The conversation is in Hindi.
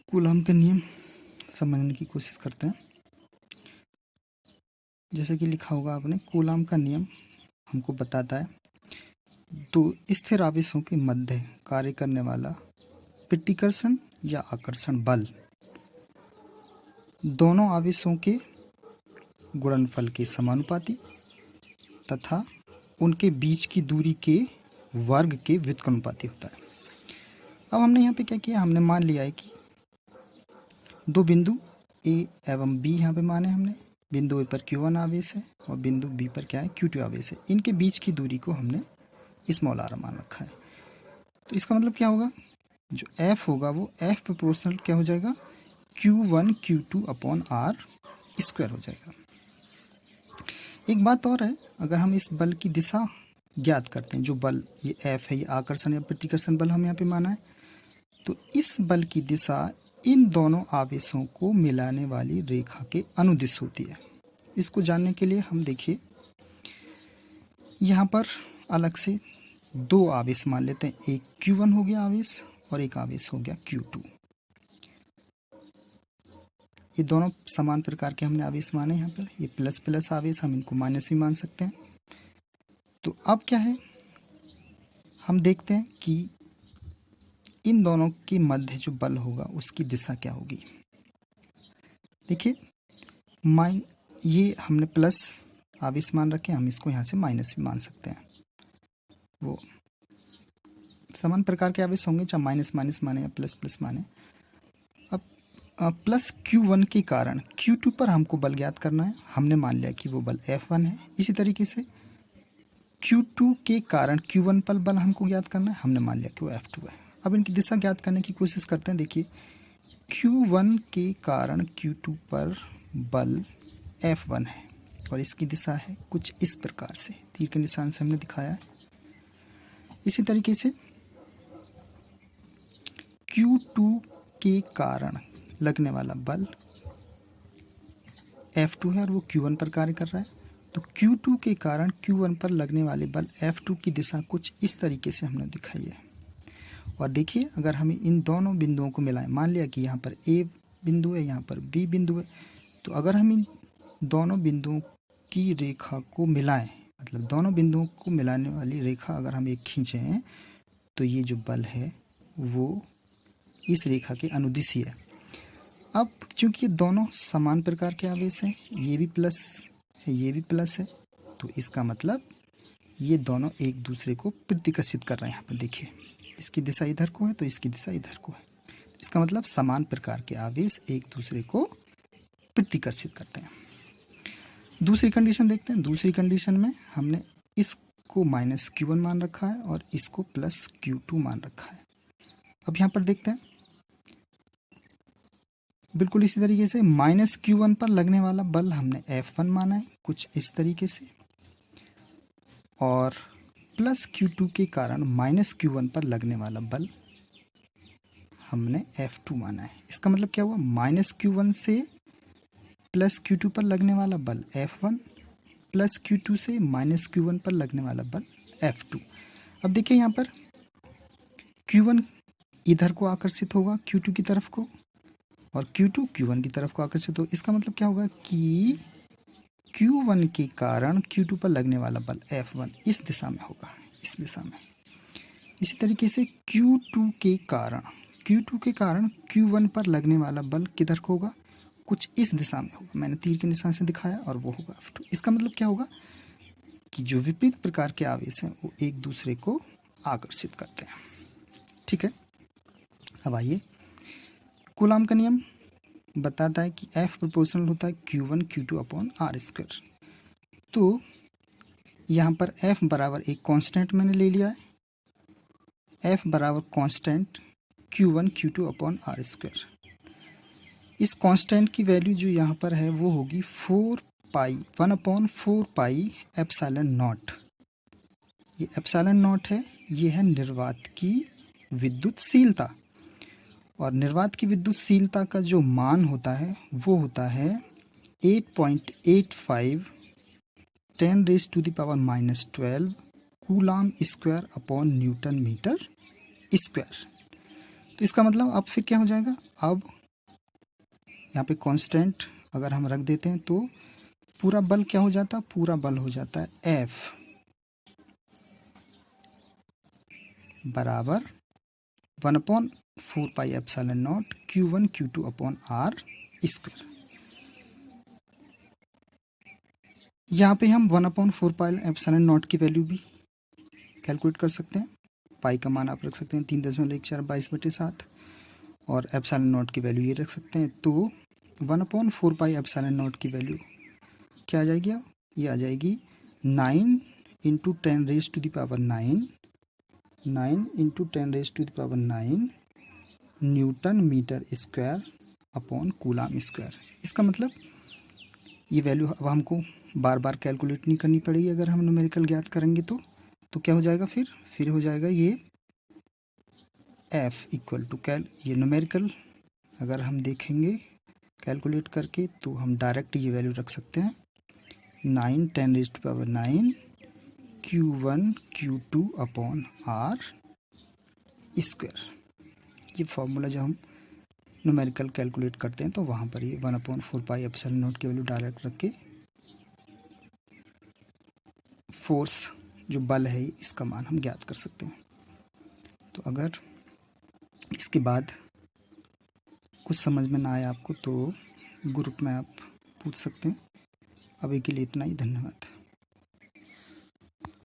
कूलॉम के नियम समझने की कोशिश करते हैं। जैसे कि लिखा होगा आपने, कूलॉम का नियम हमको बताता है दो स्थिर आवेशों के मध्य कार्य करने वाला प्रतिकर्षण या आकर्षण बल दोनों आवेशों के गुणनफल के समानुपाती तथा उनके बीच की दूरी के वर्ग के व्युत्क्रमानुपाती होता है। अब हमने यहाँ पे क्या किया, हमने मान लिया है कि दो बिंदु ए एवं बी यहाँ पे माने हमने। बिंदु ए पर Q1 आवेश है और बिंदु बी पर क्या है, Q2 आवेश है। इनके बीच की दूरी को हमने स्मॉल r मान रखा है। तो इसका मतलब क्या होगा, जो F होगा वो F प्रोपोर्शनल क्या हो जाएगा, Q1 Q2 upon R square हो जाएगा। एक बात और है, अगर हम इस बल की दिशा ज्ञात करते हैं, जो बल ये F है, ये आकर्षण या प्रतिकर्षण बल हम यहाँ पे माना है, तो इस बल की दिशा इन दोनों आवेशों को मिलाने वाली रेखा के अनुदिश होती है। इसको जानने के लिए हम देखिए, यहाँ पर अलग से दो आवेश मान लेते हैं। एक Q1 हो गया आवेश और एक आवेश हो गया Q2। ये दोनों समान प्रकार के हमने आवेश माने। यहाँ पर ये प्लस प्लस आवेश, हम इनको माइनस भी मान सकते हैं। तो अब क्या है, हम देखते हैं कि इन दोनों के मध्य जो बल होगा उसकी दिशा क्या होगी। देखिए, ये हमने प्लस आवेश मान रखे, हम इसको यहाँ से माइनस भी मान सकते हैं। वो समान प्रकार के आवेश होंगे, चाहे माइनस माइनस माने या प्लस प्लस माने। अब प्लस Q1 के कारण Q2 पर हमको बल ज्ञात करना है। हमने मान लिया कि वो बल F1 है। इसी तरीके से Q2 के कारण Q1 पर बल हमको ज्ञात करना है। हमने मान लिया कि वो F2 है। अब इनकी दिशा ज्ञात करने की कोशिश करते हैं। देखिए, Q1 के कारण Q2 पर बल F1 है और इसकी दिशा है कुछ इस प्रकार से, तीर के निशान से हमने दिखाया है। इसी तरीके से Q2 के कारण लगने वाला बल F2 है और वो Q1 पर कार्य कर रहा है। तो Q2 के कारण Q1 पर लगने वाले बल F2 की दिशा कुछ इस तरीके से हमने दिखाई है। और देखिए, अगर हम इन दोनों बिंदुओं को मिलाएं, मान लिया कि यहाँ पर A बिंदु है, यहाँ पर B बिंदु है, तो अगर हम इन दोनों बिंदुओं की रेखा को मिलाएं, मतलब दोनों बिंदुओं को मिलाने वाली रेखा अगर हम एक खींचें, तो ये जो बल है वो इस रेखा के अनुदिश है। अब चूंकि ये दोनों समान प्रकार के आवेश हैं, ये भी प्लस है, ये भी प्लस है, तो इसका मतलब ये दोनों एक दूसरे को प्रतिकर्षित कर रहे हैं। यहाँ पर देखिए, इसकी दिशा इधर को है तो इसकी दिशा इधर को है। इसका मतलब समान प्रकार के आवेश एक दूसरे को प्रतिकर्षित करते हैं। दूसरी कंडीशन देखते हैं। दूसरी कंडीशन में हमने इसको माइनस Q1 मान रखा है और इसको प्लस Q2 मान रखा है। अब यहाँ पर देखते हैं, बिल्कुल इसी तरीके से माइनस Q1 पर लगने वाला बल हमने F1 माना है कुछ इस तरीके से, और प्लस Q2 के कारण माइनस Q1 पर लगने वाला बल हमने F2 माना है। इसका मतलब क्या हुआ, माइनस Q1 से प्लस Q2 पर लगने वाला बल F1 प्लस Q2 से माइनस Q1 पर लगने वाला बल F2। अब देखिए, यहाँ पर Q1 इधर को आकर्षित होगा Q2 की तरफ को और Q2 Q1 की तरफ को आकर्षित हो। इसका मतलब क्या होगा कि Q1 के कारण Q2 पर लगने वाला बल F1 इस दिशा में होगा, इस दिशा में। इसी तरीके से Q2 के कारण Q1 पर लगने वाला बल किधर को होगा, कुछ इस दिशा में होगा। मैंने तीर के निशान से दिखाया और वो होगा F2। इसका मतलब क्या होगा कि जो विपरीत प्रकार के आवेश हैं वो एक दूसरे को आकर्षित करते हैं। ठीक है, अब आइए, कूलॉम का नियम बताता है कि F प्रोपोर्शनल होता है Q1 Q2 upon R square. तो यहाँ पर F बराबर एक कांस्टेंट मैंने ले लिया है। F बराबर constant Q1 Q2 upon R square. इस कांस्टेंट की वैल्यू जो यहाँ पर है वो होगी 1/4 पाई एप्सिलॉन नॉट। ये एप्सिलॉन नॉट है, ये है निर्वात की विद्युतशीलता। और निर्वात की विद्युतशीलता का जो मान होता है वो होता है 8.85 10⁻⁻12 coulomb square upon newton metre square. तो इसका मतलब अब फिर क्या हो जाएगा, अब यहाँ पे कांस्टेंट अगर हम रख देते हैं तो पूरा बल क्या हो जाता है, पूरा बल हो जाता है F बराबर 1/4πε0 Q1 Q2 upon R square. यहाँ पे हम 1/4πε0 की वैल्यू भी कैलकुलेट कर सकते हैं। पाई का मान आप रख सकते हैं 3.1422/7 और एप्सिलॉन नॉट की वैल्यू ये रख सकते हैं। तो 1/4πε0 की वैल्यू क्या आ जाएगी, अब ये आ जाएगी 9 into 10⁻⁹ 9 into 10⁻⁹ newton metre square upon coulomb square. इसका मतलब ये वैल्यू अब हमको बार बार कैलकुलेट नहीं करनी पड़ेगी। अगर हम न्यूमेरिकल ज्ञात करेंगे तो क्या हो जाएगा, फिर हो जाएगा ये F इक्वल टू ये न्यूमेरिकल अगर हम देखेंगे कैलकुलेट करके तो हम डायरेक्ट ये वैल्यू रख सकते हैं 9 10⁻⁹ Q1 Q2 upon R square. ये फॉर्मूला जब हम न्यूमेरिकल कैलकुलेट करते हैं तो वहाँ पर ये 1/4πε0 की वैल्यू डायरेक्ट रख के फोर्स जो बल है इसका मान हम ज्ञात कर सकते हैं। तो अगर इसके बाद कुछ समझ में ना आए आपको तो ग्रुप में आप पूछ सकते हैं। अभी के लिए इतना ही, धन्यवाद।